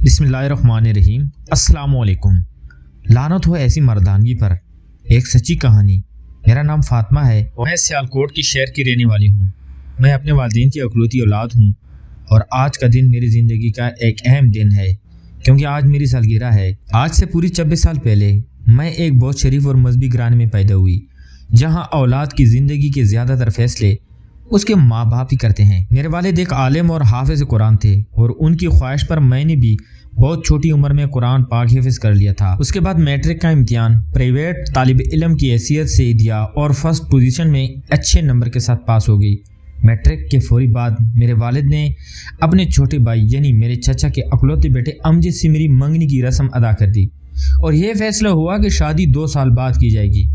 بسم اللہ الرحمن الرحیم۔ السلام علیکم۔ لعنت ہو ایسی مردانگی پر، ایک سچی کہانی۔ میرا نام فاطمہ ہے اور میں سیالکوٹ کی شہر کی رہنے والی ہوں۔ میں اپنے والدین کی اکلوتی اولاد ہوں اور آج کا دن میری زندگی کا ایک اہم دن ہے کیونکہ آج میری سالگرہ ہے۔ آج سے پوری 26 سال پہلے میں ایک بہت شریف اور مذہبی گھرانے میں پیدا ہوئی جہاں اولاد کی زندگی کے زیادہ تر فیصلے اس کے ماں باپ ہی کرتے ہیں۔ میرے والد ایک عالم اور حافظ قرآن تھے اور ان کی خواہش پر میں نے بھی بہت چھوٹی عمر میں قرآن پاک حفظ کر لیا تھا۔ اس کے بعد میٹرک کا امتحان پرائیویٹ طالب علم کی حیثیت سے دیا اور فرسٹ پوزیشن میں اچھے نمبر کے ساتھ پاس ہو گئی۔ میٹرک کے فوری بعد میرے والد نے اپنے چھوٹے بھائی یعنی میرے چچا کے اکلوتے بیٹے امجد سے میری منگنی کی رسم ادا کر دی اور یہ فیصلہ ہوا کہ شادی 2 سال بعد کی جائے گی۔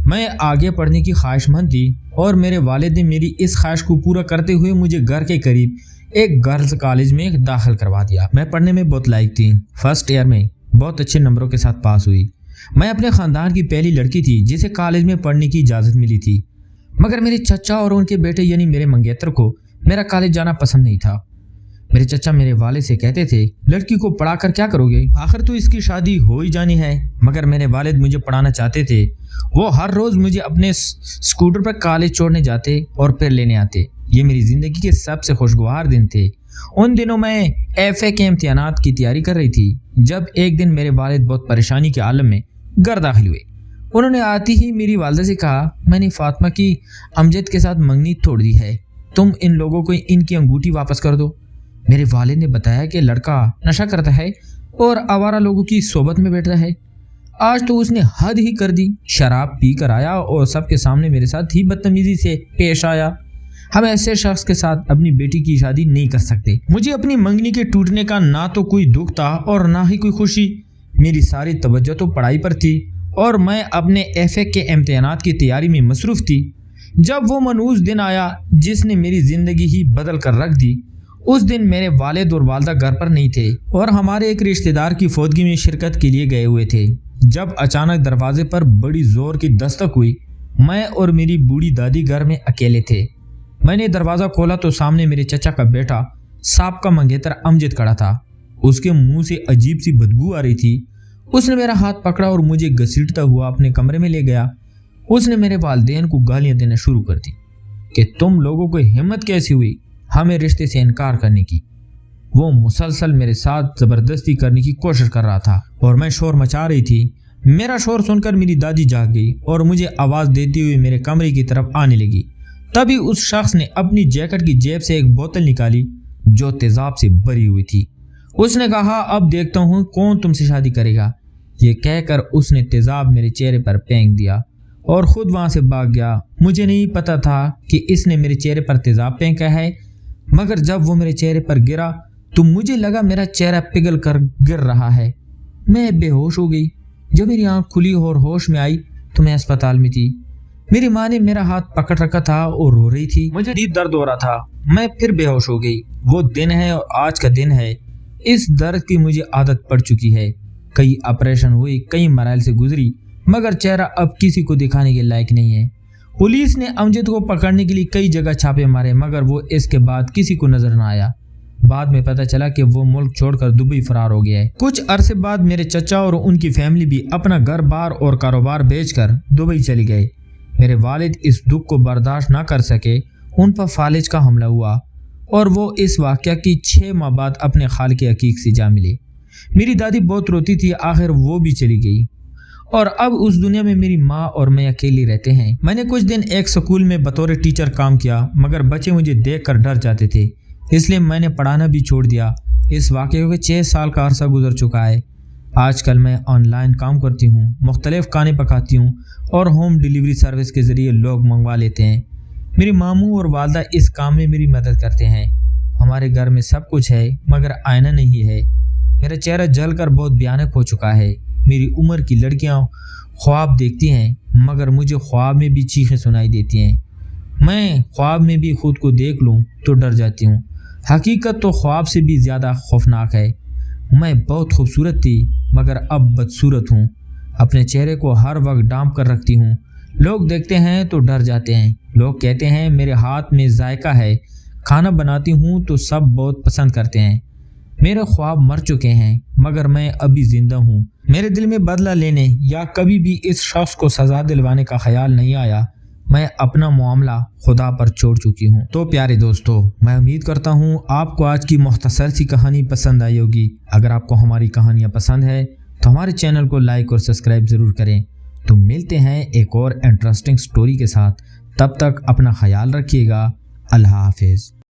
میں آگے پڑھنے کی خواہش مند تھی اور میرے والد نے میری اس خواہش کو پورا کرتے ہوئے مجھے گھر کے قریب ایک گرلز کالج میں داخل کروا دیا۔ میں پڑھنے میں بہت لائق تھی۔ فرسٹ ایئر میں بہت اچھے نمبروں کے ساتھ پاس ہوئی۔ میں اپنے خاندان کی پہلی لڑکی تھی جسے کالج میں پڑھنے کی اجازت ملی تھی، مگر میرے چچا اور ان کے بیٹے یعنی میرے منگیتر کو میرا کالج جانا پسند نہیں تھا۔ میرے چچا میرے والد سے کہتے تھے لڑکی کو پڑھا کر کیا کرو گے، آخر تو اس کی شادی ہو ہی جانی ہے، مگر میرے والد مجھے پڑھانا چاہتے تھے۔ وہ ہر روز مجھے اپنے اسکوٹر پر کالج چھوڑنے جاتے اور پھر لینے آتے۔ یہ میری زندگی کے سب سے خوشگوار دن تھے۔ ان دنوں میں FA کے امتحانات کی تیاری کر رہی تھی جب ایک دن میرے والد بہت پریشانی کے عالم میں گھر داخل ہوئے۔ انہوں نے آتی ہی میری والدہ سے کہا میں نے فاطمہ کی امجد کے ساتھ منگنی توڑ دی ہے، تم ان لوگوں کو ان کی انگوٹھی واپس کر دو۔ میرے والد نے بتایا کہ لڑکا نشہ کرتا ہے اور آوارہ لوگوں کی صحبت میں بیٹھتا ہے۔ آج تو اس نے حد ہی کر دی، شراب پی کر آیا اور سب کے سامنے میرے ساتھ ہی بدتمیزی سے پیش آیا۔ ہم ایسے شخص کے ساتھ اپنی بیٹی کی شادی نہیں کر سکتے۔ مجھے اپنی منگنی کے ٹوٹنے کا نہ تو کوئی دکھ تھا اور نہ ہی کوئی خوشی۔ میری ساری توجہ تو پڑھائی پر تھی اور میں اپنے FA کے امتحانات کی تیاری میں مصروف تھی۔ جب وہ منحوس دن آیا جس نے میری زندگی ہی بدل کر رکھ دی، اس دن میرے والد اور والدہ گھر پر نہیں تھے اور ہمارے ایک رشتہ دار کی فوتگی میں شرکت کے لیے گئے ہوئے تھے۔ جب اچانک دروازے پر بڑی زور کی دستک ہوئی، میں اور میری بوڑھی دادی گھر میں اکیلے تھے۔ میں نے دروازہ کھولا تو سامنے میرے چچا کا بیٹا سابقہ منگیتر امجد کھڑا تھا۔ اس کے منہ سے عجیب سی بدبو آ رہی تھی۔ اس نے میرا ہاتھ پکڑا اور مجھے گھسیٹتا ہوا اپنے کمرے میں لے گیا۔ اس نے میرے والدین کو گالیاں دینا شروع کر دی کہ تم لوگوں کو ہمت کیسی ہوئی ہمیں رشتے سے انکار کرنے کی۔ وہ مسلسل میرے ساتھ زبردستی کرنے کی کوشش کر رہا تھا اور میں شور مچا رہی تھی۔ میرا شور سن کر میری دادی جاگ گئی اور مجھے آواز دیتی ہوئی میرے کمرے کی طرف آنے لگی۔ تبھی اس شخص نے اپنی جیکٹ کی جیب سے ایک بوتل نکالی جو تیزاب سے بھری ہوئی تھی۔ اس نے کہا اب دیکھتا ہوں کون تم سے شادی کرے گا۔ یہ کہہ کر اس نے تیزاب میرے چہرے پر پھینک دیا اور خود وہاں سے بھاگ گیا۔ مجھے نہیں پتا تھا کہ اس نے میرے چہرے پر تیزاب پھینکا ہے، مگر جب وہ میرے چہرے پر گرا تو مجھے لگا میرا چہرہ پگھل کر گر رہا ہے۔ میں بے ہوش ہو گئی۔ جب میری آنکھ کھلی اور ہوش میں آئی تو میں اسپتال میں تھی۔ میری ماں نے میرا ہاتھ پکڑ رکھا تھا اور رو رہی تھی۔ مجھے شدید درد ہو رہا تھا۔ میں پھر بے ہوش ہو گئی۔ وہ دن ہے اور آج کا دن ہے۔ اس درد کی مجھے عادت پڑ چکی ہے۔ کئی آپریشن ہوئے، کئی مراحل سے گزری، مگر چہرہ اب کسی کو دکھانے کے لائق نہیں ہے۔ پولیس نے امجد کو پکڑنے کے لیے کئی جگہ چھاپے مارے، مگر وہ اس کے بعد کسی کو نظر نہ آیا۔ بعد میں پتہ چلا کہ وہ ملک چھوڑ کر دبئی فرار ہو گیا ہے۔ کچھ عرصے بعد میرے چچا اور ان کی فیملی بھی اپنا گھر بار اور کاروبار بیچ کر دبئی چلے گئے۔ میرے والد اس دکھ کو برداشت نہ کر سکے، ان پر فالج کا حملہ ہوا اور وہ اس واقعہ کی 6 ماہ بعد اپنے خالق حقیق سے جا ملے۔ میری دادی بہت روتی تھی، آخر وہ بھی چلی گئی اور اب اس دنیا میں میری ماں اور میں اکیلی رہتے ہیں۔ میں نے کچھ دن ایک سکول میں بطور ٹیچر کام کیا، مگر بچے مجھے دیکھ کر ڈر جاتے تھے، اس لیے میں نے پڑھانا بھی چھوڑ دیا۔ اس واقعے کے 6 سال کا عرصہ گزر چکا ہے۔ آج کل میں آن لائن کام کرتی ہوں، مختلف کھانے پکاتی ہوں اور ہوم ڈیلیوری سروس کے ذریعے لوگ منگوا لیتے ہیں۔ میری ماموں اور والدہ اس کام میں میری مدد کرتے ہیں۔ ہمارے گھر میں سب کچھ ہے مگر آئینہ نہیں ہے۔ میرا چہرہ جل کر بہت بھیانک ہو چکا ہے۔ میری عمر کی لڑکیاں خواب دیکھتی ہیں مگر مجھے خواب میں بھی چیخیں سنائی دیتی ہیں۔ میں خواب میں بھی خود کو دیکھ لوں تو ڈر جاتی ہوں۔ حقیقت تو خواب سے بھی زیادہ خوفناک ہے۔ میں بہت خوبصورت تھی مگر اب بدصورت ہوں۔ اپنے چہرے کو ہر وقت ڈھانپ کر رکھتی ہوں۔ لوگ دیکھتے ہیں تو ڈر جاتے ہیں۔ لوگ کہتے ہیں میرے ہاتھ میں ذائقہ ہے، کھانا بناتی ہوں تو سب بہت پسند کرتے ہیں۔ میرے خواب مر چکے ہیں مگر میں ابھی زندہ ہوں. میرے دل میں بدلہ لینے یا کبھی بھی اس شخص کو سزا دلوانے کا خیال نہیں آیا. میں اپنا معاملہ خدا پر چھوڑ چکی ہوں. تو پیارے دوستو، میں امید کرتا ہوں آپ کو آج کی مختصر سی کہانی پسند آئی ہوگی. اگر آپ کو ہماری کہانیاں پسند ہے تو ہمارے چینل کو لائک اور سبسکرائب ضرور کریں. تو ملتے ہیں ایک اور انٹرسٹنگ سٹوری کے ساتھ. تب تک اپنا خیال رکھیے گا. اللہ حافظ.